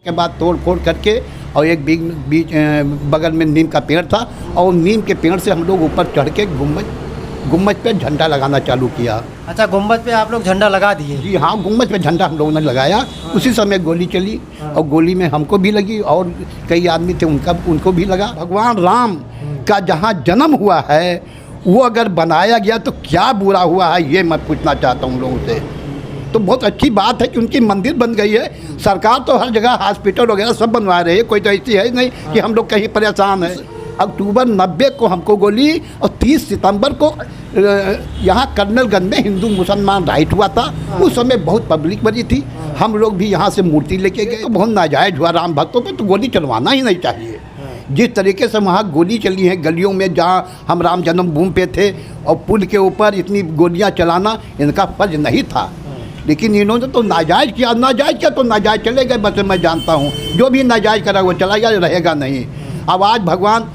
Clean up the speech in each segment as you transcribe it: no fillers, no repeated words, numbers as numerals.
के बाद तोड़ फोड़ करके और एक बीच बगल में नीम का पेड़ था और नीम के पेड़ से हम लोग ऊपर चढ़ के गुम्बज पे झंडा लगाना चालू किया। अच्छा, गुम्बद पे आप लोग झंडा लगा दिए? जी हाँ, गुम्बज पे झंडा हम लोगों ने लगाया। उसी समय गोली चली और गोली में हमको भी लगी और कई आदमी थे उनको भी लगा। भगवान राम का जहाँ जन्म हुआ है वो अगर बनाया गया तो क्या बुरा हुआ है, ये मैं पूछना चाहता हूँ लोगों से। तो बहुत अच्छी बात है कि उनकी मंदिर बन गई है। सरकार तो हर जगह हॉस्पिटल वगैरह सब बनवा रही है, कोई तो ऐसी है नहीं कि हम लोग कहीं परेशान हैं। अक्टूबर 90 को हमको गोली और 30 सितंबर को यहाँ कर्नलगंज में हिंदू मुसलमान राइट हुआ था। उस समय बहुत पब्लिक बनी थी, हम लोग भी यहाँ से मूर्ति लेके गए। तो बहुत नाजायज़ हुआ, राम भक्तों पर तो गोली चलवाना ही नहीं चाहिए। जिस तरीके से वहाँ गोली चली है गलियों में जहाँ हम राम जन्मभूमि पे थे और पुल के ऊपर इतनी गोलियाँ चलाना इनका फर्ज नहीं था, लेकिन इन्होंने तो नाजायज़ किया। नाजायज़ क्या तो नाजायज़ चले गए, बस मैं जानता हूँ जो भी नाजायज़ करा वो चला गया, रहेगा नहीं। अब आज भगवान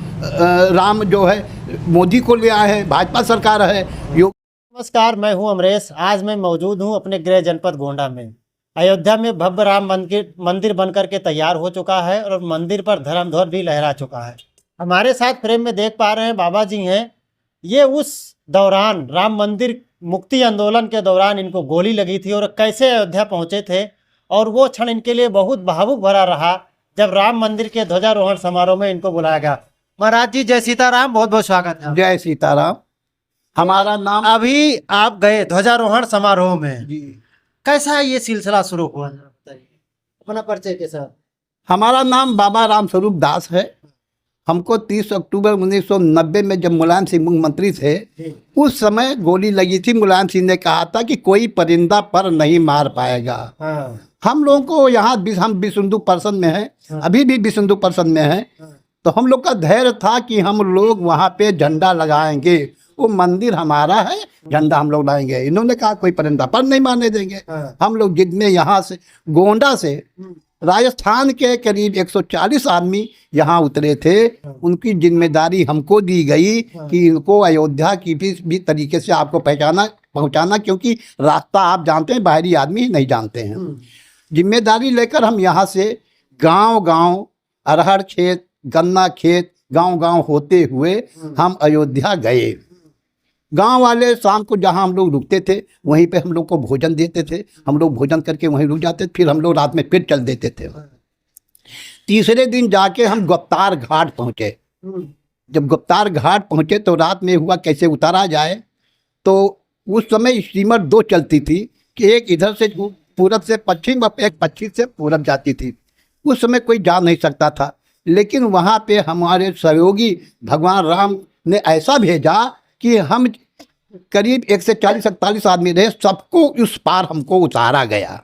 राम जो है मोदी को ले आए हैं, भाजपा सरकार है। नमस्कार, मैं हूं अमरेश। आज मैं मौजूद हूं अपने गृह जनपद गोंडा में। अयोध्या में भव्य राम मंदिर बनकर के तैयार हो चुका है और मंदिर पर धर्मध्वज भी लहरा चुका है। हमारे साथ फ्रेम में देख पा रहे हैं बाबा जी हैं। ये उस दौरान राम मंदिर मुक्ति आंदोलन के दौरान इनको गोली लगी थी और कैसे अयोध्या पहुंचे थे, और वो क्षण इनके लिए बहुत भावुक भरा रहा जब राम मंदिर के ध्वजारोहण समारोह में इनको बुलाया गया। महाराज जी जय सीताराम, बहुत बहुत स्वागत है। जय सीताराम। हमारा नाम अभी आप गए ध्वजारोहण समारोह में जी, कैसा ये सिलसिला शुरू हुआ, अपना परिचय के साथ। हमारा नाम बाबा राम स्वरूप दास है। हमको 30 अक्टूबर 1990 में जब मुलायम सिंह मुख्यमंत्री थे उस समय गोली लगी थी। मुलायम सिंह ने कहा था कि कोई परिंदा पर नहीं मार पाएगा। हम लोगों को यहाँ हम विष्णु पर्सन में हैं, अभी भी विष्णु पर्सन में हैं, तो हम लोग का धैर्य था कि हम लोग वहाँ पे झंडा लगाएंगे, वो मंदिर हमारा है, झंडा हम लोग लाएंगे। इन्होंने कहा कोई परिंदा पर नहीं मारने देंगे। हम लोग जितने यहाँ से गोंडा से राजस्थान के करीब 140 आदमी यहाँ उतरे थे, उनकी जिम्मेदारी हमको दी गई कि इनको अयोध्या की भी तरीके से आपको पहुँचाना, क्योंकि रास्ता आप जानते हैं, बाहरी आदमी नहीं जानते हैं। जिम्मेदारी लेकर हम यहाँ से गांव-गांव, अरहर खेत, गन्ना खेत, गांव-गांव होते हुए हम अयोध्या गए। गांव वाले शाम को जहां हम लोग रुकते थे वहीं पे हम लोग को भोजन देते थे, हम लोग भोजन करके वहीं रुक जाते थे, फिर हम लोग रात में फिर चल देते थे। तीसरे दिन जाके हम गुप्तार घाट पहुँचे। जब गुप्तार घाट पहुँचे तो रात में हुआ कैसे उतारा जाए, तो उस समय स्टीमर 2 चलती थी कि एक इधर से पूरब से पश्चिम और एक पश्चिम से पूरब जाती थी। उस समय कोई जा नहीं सकता था, लेकिन वहाँ पे हमारे सहयोगी भगवान राम ने ऐसा भेजा कि हम करीब 140-47 आदमी रहे, सबको उस पार हमको उतारा गया।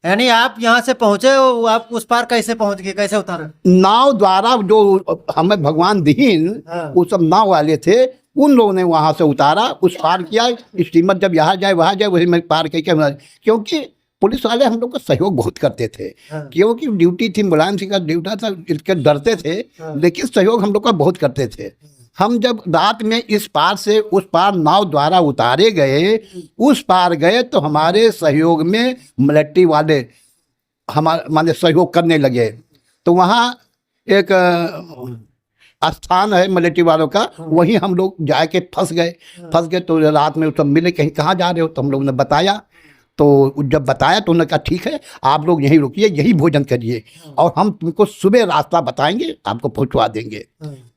यानी आप यहाँ से पहुँचे, आप उस पार कैसे पहुँच गए, कैसे उतारे? नाव द्वारा, जो हमें भगवान दीन वो सब नाव वाले थे, उन लोगों ने वहाँ से उतारा, उस पार किया। स्टीमर जब यहाँ जाए वहाँ जाए, वही में पार करके, क्योंकि पुलिस वाले हम लोग का सहयोग बहुत करते थे, क्योंकि ड्यूटी थी, मुलायम सिंह का ड्यूटी था, इसके डरते थे, लेकिन सहयोग हम लोग का बहुत करते थे। हम जब रात में इस पार से उस पार नाव द्वारा उतारे गए, उस पार गए तो हमारे सहयोग में मिलिट्री वाले माने सहयोग करने लगे। तो वहाँ एक स्थान है मिलिट्री वालों का, वहीं हम लोग जाके फंस गए। तो रात में सब मिले, कहीं कहाँ जा रहे हो, तो हम लोग ने बताया। तो जब बताया तो उन्होंने कहा ठीक है, आप लोग यहीं रुकिए, यही भोजन करिए और हम तुमको सुबह रास्ता बताएंगे, आपको पहुंचवा देंगे।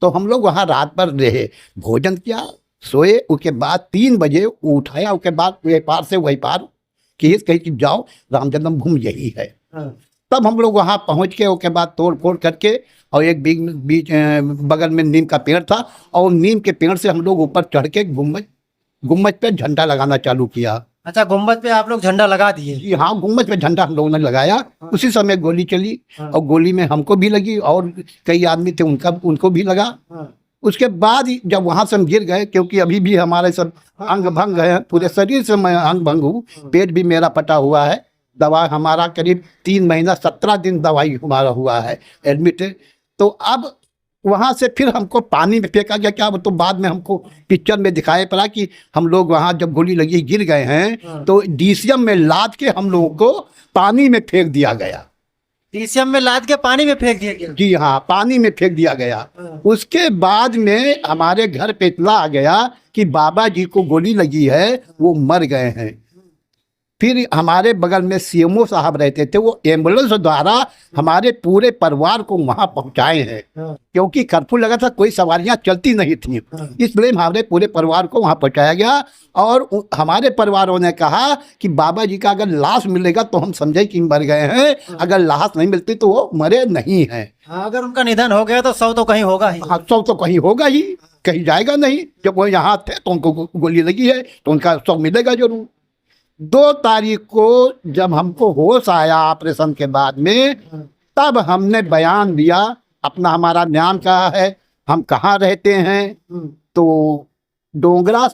तो हम लोग वहाँ रात भर रहे, भोजन किया, सोए। उसके बाद 3 बजे उठाया, उसके बाद वही पार से वही पार कहीं जाओ, राम जन्मभूमि यही है। तब हम लोग वहाँ पहुँच के उसके बाद तोड़ फोड़ करके और एक बीच बगल में नीम का पेड़ था और नीम के पेड़ से हम लोग ऊपर चढ़ के गुम्बज पे झंडा लगाना चालू किया। अच्छा, गुम्बद पे आप लोग झंडा लगा दिए? जी हाँ, गुम्बज पे झंडा हम लोगों ने लगाया। उसी समय गोली चली और गोली में हमको भी लगी और कई आदमी थे उनको भी लगा। उसके बाद जब वहाँ से हम गिर गए, क्योंकि अभी भी हमारे सब अंग भंग है, पूरे शरीर से मैं अंग भंग हूँ, पेट भी मेरा फटा हुआ है। दवा हमारा करीब 3 महीना 17 दिन दवाई हमारा हुआ है, एडमिट है। तो अब वहाँ से फिर हमको पानी में फेंका गया। क्या तो बाद में हमको पिक्चर में दिखाई पड़ा कि हम लोग वहाँ जब गोली लगी गिर गए हैं, तो डीसीएम में लाद के हम लोगों को पानी में फेंक दिया गया। टीसीएम में लाद के पानी में फेंक दिया गया। जी हाँ, पानी में फेंक दिया गया। उसके बाद में हमारे घर पे इतला आ गया कि बाबा जी को गोली लगी है, वो मर गए हैं। फिर हमारे बगल में सीएमओ साहब रहते थे, वो एम्बुलेंस द्वारा हमारे पूरे परिवार को वहां पहुंचाए हैं, क्योंकि कर्फ्यू लगा था, कोई सवारियां चलती नहीं थी, इसलिए हमारे पूरे परिवार को वहां पहुंचाया गया। और हमारे परिवारों ने कहा कि बाबा जी का अगर लाश मिलेगा तो हम समझे कि मर गए हैं, अगर लाश नहीं मिलती तो वो मरे नहीं हैं। अगर उनका निधन हो गया तो शव तो कहीं होगा ही। हाँ, शव तो कहीं होगा ही, कहीं जाएगा नहीं। जब वो यहाँ थे तो उनको गोली लगी है तो उनका शव मिलेगा जरूर। 2 तारीख को जब हमको होश आया ऑपरेशन के बाद में, तब हमने बयान दिया अपना, हमारा नाम क्या है, हम कहाँ रहते हैं। तो डोंगरा,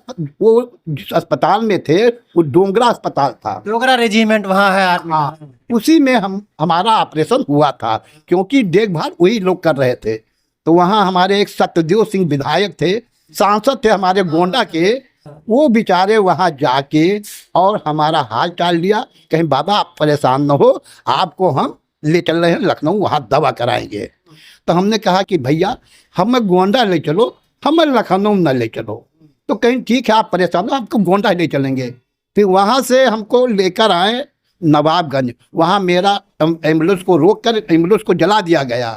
वो जिस अस्पताल में थे वो डोंगरा अस्पताल था, डोगरा रेजिमेंट वहाँ है आर्मी। हाँ, उसी में हमारा ऑपरेशन हुआ था, क्योंकि देखभाल वही लोग कर रहे थे। तो वहाँ हमारे एक सत्यदेव सिंह विधायक थे, सांसद थे हमारे गोंडा के, वो बेचारे वहाँ जाके और हमारा हाल चाल लिया, कहीं बाबा आप परेशान न हो, आपको हम ले चल रहे हैं लखनऊ, वहाँ दवा कराएंगे। तो हमने कहा कि भैया हमें गोंडा ले चलो, हमें लखनऊ न ले चलो। तो कहीं ठीक है, आप परेशान हो, आपको गोंडा ले चलेंगे। फिर वहाँ से हमको लेकर आए नवाबगंज, वहाँ मेरा एम्बुलेंस को रोक कर एम्बुलेंस को जला दिया गया।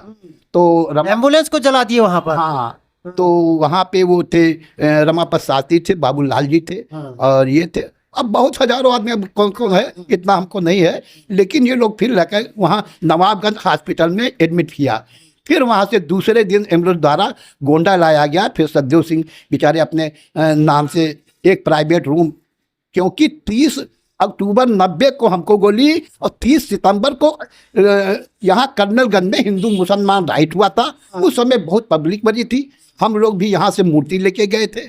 तो एम्बुलेंस को जला दिए वहाँ पर। हाँ, तो वहाँ पे वो थे रमापत शास्त्री थे, बाबूलाल जी थे, और ये थे। अब बहुत हजारों आदमी, अब कौन कौन है इतना हमको नहीं है, लेकिन ये लोग फिर लेकर वहाँ नवाबगंज हॉस्पिटल में एडमिट किया। फिर वहाँ से दूसरे दिन एम्बुलेंस द्वारा गोंडा लाया गया। फिर सतदेव सिंह बेचारे अपने नाम से एक प्राइवेट रूम, क्योंकि 30 अक्टूबर 90 को हमको गोली और 30 सितंबर को यहाँ कर्नलगंज में हिंदू मुसलमान राइट हुआ था। उस समय बहुत पब्लिक बनी थी, हम लोग भी यहाँ से मूर्ति लेके गए थे।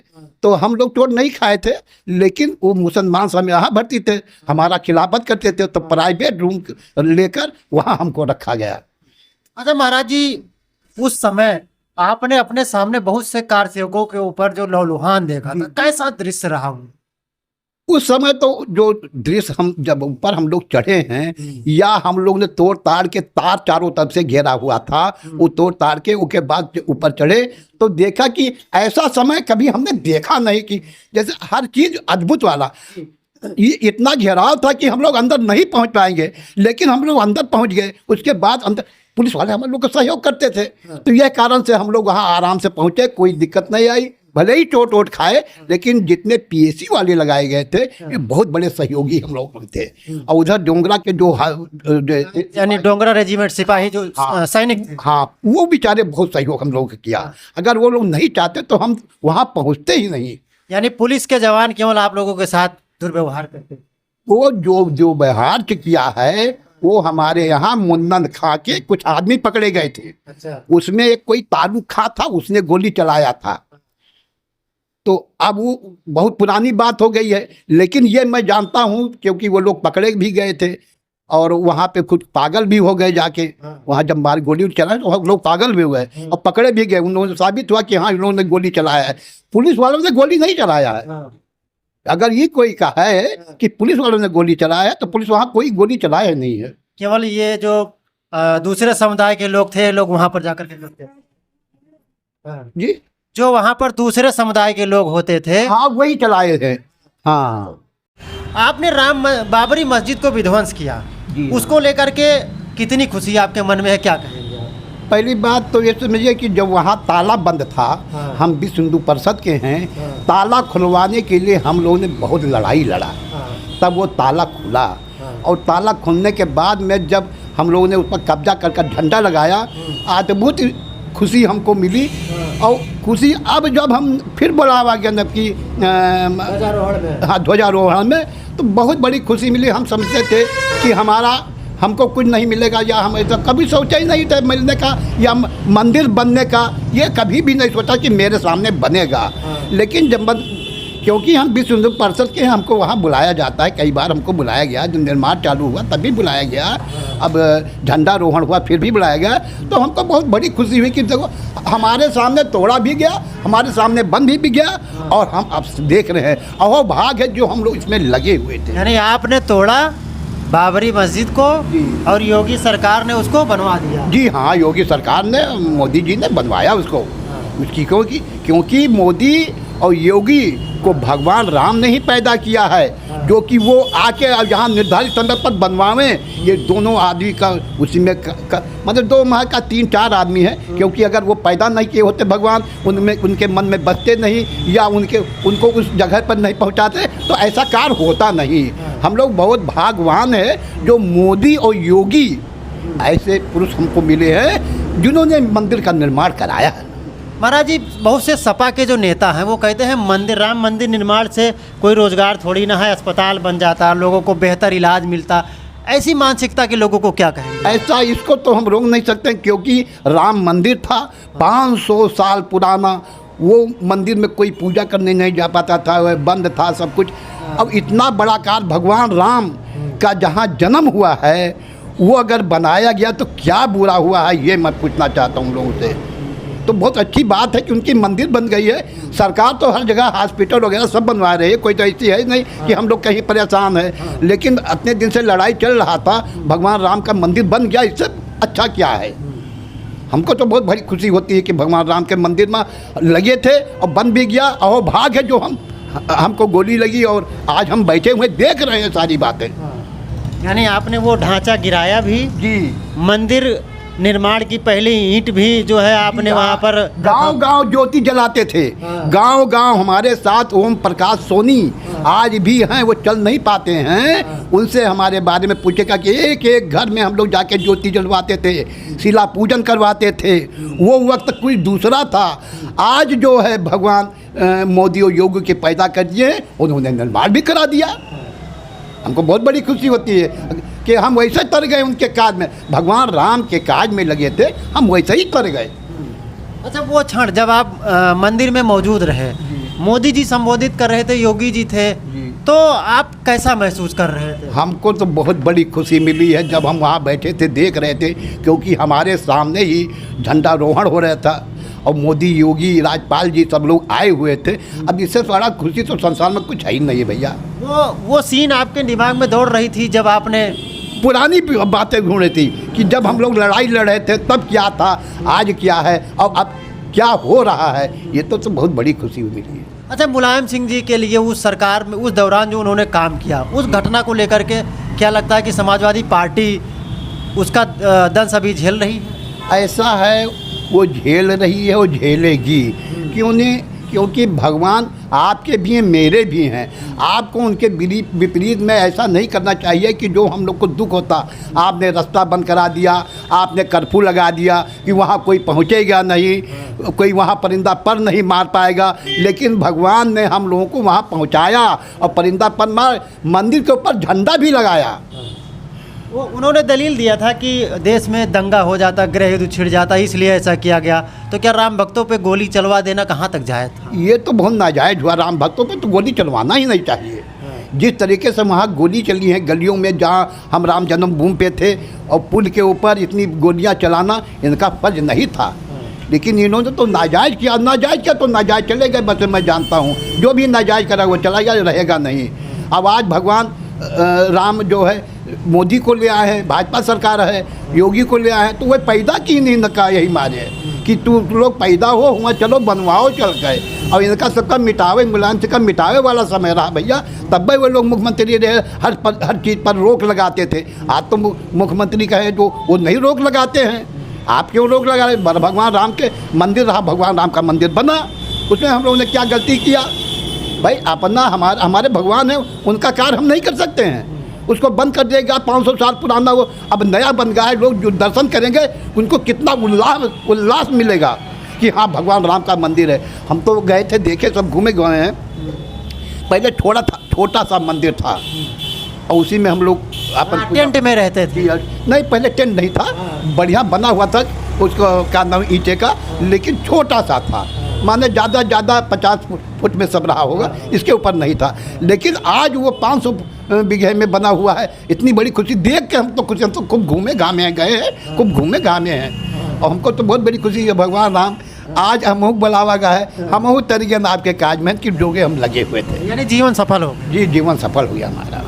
तो हम लोग चोट नहीं खाए थे, लेकिन वो मुसलमान सब यहाँ भर्ती थे, हमारा खिलाफत करते थे, तो प्राइवेट रूम लेकर वहाँ हमको रखा गया। अच्छा महाराज जी, उस समय आपने अपने सामने बहुत से कार सेवकों के ऊपर जो लहूलुहान देखा था, कैसा दृश्य रहा वो? उस समय तो जो दृश्य, हम जब ऊपर हम लोग चढ़े हैं, या हम लोग ने तोड़ ताड़ के, तार चारों तरफ से घेरा हुआ था, वो तोड़ ताड़ के उसके बाद ऊपर चढ़े तो देखा कि ऐसा समय कभी हमने देखा नहीं, कि जैसे हर चीज अद्भुत वाला। ये इतना घेराव था कि हम लोग अंदर नहीं पहुंच पाएंगे, लेकिन हम लोग अंदर पहुंच गए। उसके बाद अंदर पुलिस वाले हम लोग को सहयोग करते थे, तो यह कारण से हम लोग वहाँ आराम से पहुंचे, कोई दिक्कत नहीं आई। भले ही चोट वोट खाए, लेकिन जितने पीएसी वाले लगाए गए थे ये बहुत बड़े सहयोगी हम लोग थे। और उधर डोंगरा के जो यानी डोंगरा रेजिमेंट सिपाही जो सैनिक, हाँ, वो बेचारे बहुत सहयोग हम लोगों को किया। अगर वो लोग नहीं चाहते तो हम वहाँ पहुँचते ही नहीं। यानी पुलिस के जवान केवल आप लोगों के साथ दुर्व्यवहार करते? वो जो व्यवहार किया है, वो हमारे यहाँ मुन्नन खा के कुछ आदमी पकड़े गए थे। अच्छा। उसमें एक कोई तारुक खा था, उसने गोली चलाया था। तो अब वो बहुत पुरानी बात हो गई है, लेकिन ये मैं जानता हूँ क्योंकि वो लोग पकड़े भी गए थे और वहाँ पे कुछ पागल भी हो गए जाके। वहाँ जब मार गोली चलाए तो लोग पागल भी हुए और पकड़े भी गए। उन लोगों से साबित हुआ कि हाँ, इन लोगों ने गोली चलाया है। पुलिस वालों ने गोली नहीं चलाया है। अगर ये कोई कहा है कि पुलिस वालों ने गोली चलाया है, तो पुलिस वहाँ कोई गोली चलाया नहीं है। केवल ये जो दूसरे समुदाय के लोग थे, लोग वहाँ पर जाकर के करते जी, जो वहाँ पर दूसरे समुदाय के लोग होते थे, हाँ, वही चलाए थे। हाँ, आपने बाबरी मस्जिद को विध्वंस किया, उसको लेकर के कितनी खुशी आपके मन में है, क्या कहेंगे? पहली बात तो ये समझिए कि जब वहाँ ताला बंद था, हम विश्व हिंदू परिषद के हैं, ताला खुलवाने के लिए हम लोगों ने बहुत लड़ाई लड़ा, तब वो ताला खुला। और ताला खुलने के बाद में जब हम लोगों ने उस पर कब्जा कर झंडा लगाया, अद्भुत खुशी हमको मिली। और खुशी अब जब हम फिर बुलावा गया जब कि ध्वजारोहण में, तो बहुत बड़ी खुशी मिली। हम समझते थे कि हमको कुछ नहीं मिलेगा, या हम ऐसा कभी सोचा ही नहीं था मिलने का, या मंदिर बनने का, ये कभी भी नहीं सोचा कि मेरे सामने बनेगा। लेकिन जब क्योंकि हम विश्व हिंदू परिषद के हैं, हमको वहाँ बुलाया जाता है, कई बार हमको बुलाया गया। जब निर्माण चालू हुआ तभी बुलाया गया, अब झंडारोहण हुआ फिर भी बुलाया गया। तो हमको बहुत बड़ी खुशी हुई कि देखो हमारे सामने तोड़ा भी गया, हमारे सामने बंद भी गया, और हम अब देख रहे हैं। अहो भाग है जो हम लोग इसमें लगे हुए थे। यानी आपने तोड़ा, बाबरी मस्जिद को जी। और योगी सरकार ने उसको बनवा दिया। जी हाँ, योगी सरकार ने, मोदी जी ने बनवाया उसको। उसकी क्योंकि मोदी और योगी को भगवान राम ने ही पैदा किया है, जो कि वो आके यहाँ निर्धारित समय पर बनवावें। ये दोनों आदमी का उसी में मतलब 2 माह का 3-4 आदमी है, क्योंकि अगर वो पैदा नहीं किए होते भगवान, उनमें उनके मन में बसते नहीं या उनको उस जगह पर नहीं पहुँचाते तो ऐसा कार्य होता नहीं। हम लोग बहुत भाग्यवान है जो मोदी और योगी ऐसे पुरुष हमको मिले हैं जिन्होंने मंदिर का निर्माण कराया है। महाराज जी, बहुत से सपा के जो नेता हैं वो कहते हैं मंदिर, राम मंदिर निर्माण से कोई रोजगार थोड़ी ना है, अस्पताल बन जाता, लोगों को बेहतर इलाज मिलता। ऐसी मानसिकता के लोगों को क्या कहेंगे? ऐसा इसको तो हम रोक नहीं सकते, क्योंकि राम मंदिर था 500 साल पुराना। वो मंदिर में कोई पूजा करने नहीं जा पाता था, वह बंद था सब कुछ। अब इतना बड़ा कार्य भगवान राम का जहाँ जन्म हुआ है वो अगर बनाया गया तो क्या बुरा हुआ है, ये मैं पूछना चाहता हूँ लोगों से। तो बहुत अच्छी बात है कि उनकी मंदिर बन गई है। सरकार तो हर जगह हॉस्पिटल वगैरह सब बनवा रही है, कोई तो ऐसी है नहीं कि हम लोग कहीं परेशान है। लेकिन इतने दिन से लड़ाई चल रहा था, भगवान राम का मंदिर बन गया, इससे अच्छा क्या है? हमको तो बहुत बड़ी खुशी होती है कि भगवान राम के मंदिर में लगे थे और बन भी गया। और भाग है जो हमको गोली लगी और आज हम बैठे हुए देख रहे हैं सारी बातें। यानी आपने वो ढांचा गिराया भी जी, मंदिर निर्माण की पहली ईंट भी जो है आपने वहाँ पर गांव ज्योति जलाते थे। गांव हमारे साथ ओम प्रकाश सोनी आज भी हैं, वो चल नहीं पाते हैं। उनसे हमारे बारे में पूछेगा कि एक एक घर में हम लोग जाके ज्योति जलवाते थे, शिला पूजन करवाते थे। वो वक्त कुछ दूसरा था। आज जो है भगवान मोदी और योगी के पैदा कर दिए, उन्होंने निर्माण भी करा दिया। हमको बहुत बड़ी खुशी होती है कि हम वैसे तर गए उनके काज में, भगवान राम के काज में लगे थे, हम वैसे ही तर गए। अच्छा, वो क्षण जब आप मंदिर में मौजूद रहे, मोदी जी संबोधित कर रहे थे, योगी जी थे, तो आप कैसा महसूस कर रहे थे? हमको तो बहुत बड़ी खुशी मिली है जब हम वहाँ बैठे थे, देख रहे थे, क्योंकि हमारे सामने ही झंडारोहण हो रहा था और मोदी, योगी, राज्यपाल जी सब लोग आए हुए थे। अब इससे बड़ा खुशी तो संसार में कुछ है ही नहीं है भैया। वो सीन आपके दिमाग में दौड़ रही थी जब आपने पुरानी बातें ढूंढ रही थी कि जब हम लोग लड़ाई लड़ रहे थे तब क्या था, आज क्या है और अब क्या हो रहा है। ये तो बहुत बड़ी खुशी मिली है। अच्छा, मुलायम सिंह जी के लिए उस सरकार में उस दौरान जो उन्होंने काम किया, उस घटना को लेकर के क्या लगता है कि समाजवादी पार्टी उसका दंश अभी झेल रही है? ऐसा है, वो झेल रही है, वो झेलेगी। क्योंकि भगवान आपके भी हैं, मेरे भी हैं। आपको उनके विपरीत में ऐसा नहीं करना चाहिए कि जो हम लोग को दुख होता। आपने रास्ता बंद करा दिया, आपने कर्फ्यू लगा दिया कि वहाँ कोई पहुँचेगा नहीं, कोई वहाँ परिंदा पर नहीं मार पाएगा। लेकिन भगवान ने हम लोगों को वहाँ पहुँचाया और परिंदा पर मार, मंदिर के ऊपर झंडा भी लगाया। वो उन्होंने दलील दिया था कि देश में दंगा हो जाता, गृह युद्ध छिड़ जाता, इसलिए ऐसा किया गया। तो क्या राम भक्तों पे गोली चलवा देना कहाँ तक जायज़ था? ये तो बहुत नाजायज़ हुआ। राम भक्तों पे तो गोली चलवाना ही नहीं चाहिए। जिस तरीके से वहाँ गोली चली है गलियों में, जहाँ हम राम जन्मभूमि पे थे, और पुल के ऊपर इतनी गोलियाँ चलाना इनका फर्ज नहीं था। लेकिन इन्होंने तो नाजायज़ किया। नाजायज़ किया तो नाजायज़ चले गए, बस मैं जानता हूँ। जो भी नाजायज़ करा वो चला गया, रहेगा नहीं। अब आज भगवान राम जो है मोदी को ले आए हैं, भाजपा सरकार है, योगी को ले आए हैं, तो वह पैदा की नहीं न का यही मारे कि तू लोग पैदा हो हुआ, चलो बनवाओ, चल गए। और इनका सबका मिटावे, मुलायम सिंह का मिटावे वाला समय रहा भैया, तब भी वो लोग मुख्यमंत्री रहे, हर चीज़ पर रोक लगाते थे। आज तो मुख्यमंत्री कहे जो वो नहीं रोक लगाते हैं। आप क्यों रोक लगा रहे? भगवान राम के मंदिर रहा, भगवान राम का मंदिर बना, उसमें हम लोगों ने क्या गलती किया भाई? अपना हमारे भगवान है, उनका कार्य हम नहीं कर सकते हैं। उसको बंद कर देगा, 500 साल पुराना वो अब नया बन गया है। लोग जो दर्शन करेंगे उनको कितना उल्लास मिलेगा कि हाँ भगवान राम का मंदिर है। हम तो गए थे, देखे, सब घूमे गए हैं। पहले छोटा सा मंदिर था और उसी में हम लोग टेंट में रहते थे। नहीं, पहले टेंट नहीं था, बढ़िया बना हुआ था, उसको क्या नाम, ईंटे का, लेकिन छोटा सा था। माने ज़्यादा 50 फुट में सब रहा होगा, इसके ऊपर नहीं था। लेकिन आज वो 500 बीघे में बना हुआ है। इतनी बड़ी खुशी देख के हम तो खूब घूमे घामे गए हैं, खूब घूमे घामे हैं। और हमको तो बहुत बड़ी खुशी है भगवान राम आज हमहू बुलावा गया है, हमहू तरीके में आपके काज में कि जोगे हम लगे हुए थे। यानी जीवन सफल हो? जी, जीवन सफल हुआ हमारा।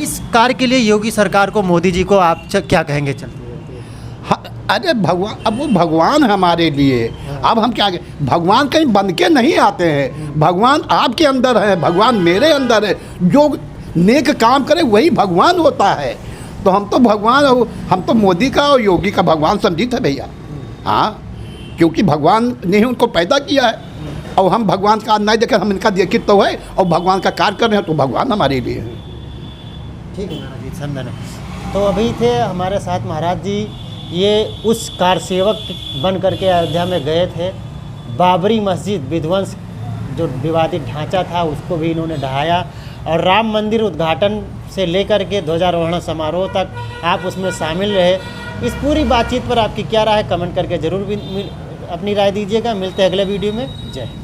इस कार्य के लिए योगी सरकार को, मोदी जी को आप क्या कहेंगे? चलते अरे भगवान, अब वो भगवान हमारे लिए, अब हम क्या भगवान कहीं बन के नहीं आते हैं, भगवान आपके अंदर है, भगवान मेरे अंदर है, जो नेक काम करे वही भगवान होता है। तो हम तो भगवान, हम तो मोदी का और योगी का भगवान समझी थे भैया। हाँ, क्योंकि भगवान ने ही उनको पैदा किया है, और हम भगवान का नहीं देखे, हम इनका देखित तो है और भगवान का कार्य कर रहे हैं, तो भगवान हमारे लिए है। ठीक है महाराज जी, समझना। तो अभी थे हमारे साथ महाराज जी, ये उस कार सेवक बन करके अयोध्या में गए थे। बाबरी मस्जिद विध्वंस, जो विवादित ढांचा था, उसको भी इन्होंने ढहाया, और राम मंदिर उद्घाटन से लेकर के ध्वजारोहण समारोह तक आप उसमें शामिल रहे। इस पूरी बातचीत पर आपकी क्या राय है, कमेंट करके ज़रूर भी अपनी राय दीजिएगा। मिलते हैं अगले वीडियो में। जय हिंद।